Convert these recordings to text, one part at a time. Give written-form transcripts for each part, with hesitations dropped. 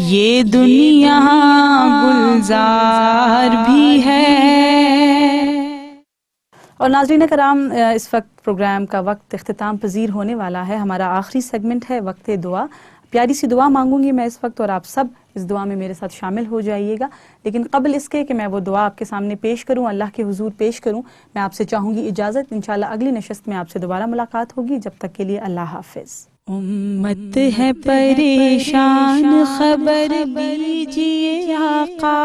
ये दुनिया गुलजार भी है। और नाज़रीन कराम, इस वक्त प्रोग्राम का वक्त इख्तिताम पजीर होने वाला है। हमारा आखिरी सेगमेंट है वक्त दुआ। प्यारी सी दुआ मांगूंगी मैं इस वक्त और आप सब इस दुआ में मेरे साथ शामिल हो जाइएगा। लेकिन कबल इसके कि मैं वो दुआ आपके सामने पेश करूं, अल्लाह के हुजूर पेश करूं, मैं आपसे चाहूँगी इजाज़त। इंशाल्लाह अगली नशस्त में आपसे दोबारा मुलाकात होगी। जब तक के लिए अल्लाह हाफिज़। उम्मत है परेशान खबर लीजिए आका,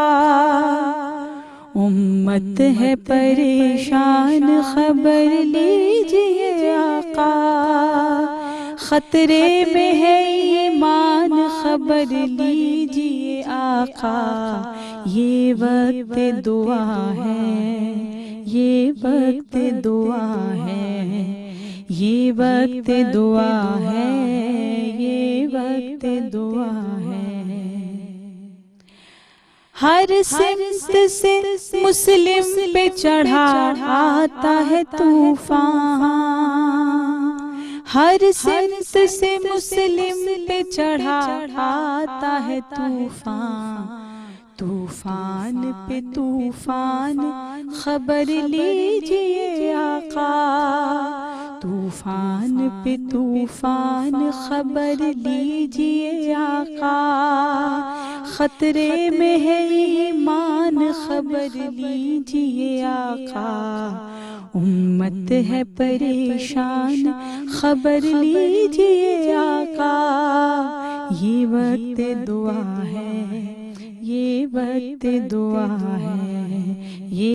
उम्मत है परेशान खबर लीजिए आका, खतरे में है ईमान खबर लीजिए आका। ये वक्त दुआ है, ये वक्त दुआ है, ये वक्त दुआ है, ये वक्त दुआ है। हर सिमत से मुस्लिम पे चढ़ा आता है तूफान, हर सिमत से मुस्लिम पे चढ़ा आता है तूफान। तूफान पे तूफान खबर लीजिए आका, तूफान पे तूफान खबर लीजिए आका, खतरे में है ईमान खबर लीजिए आका। उम्मत है परेशान खबर लीजिए आका। ये वक्त दुआ है, ये वक्त दुआ है, ये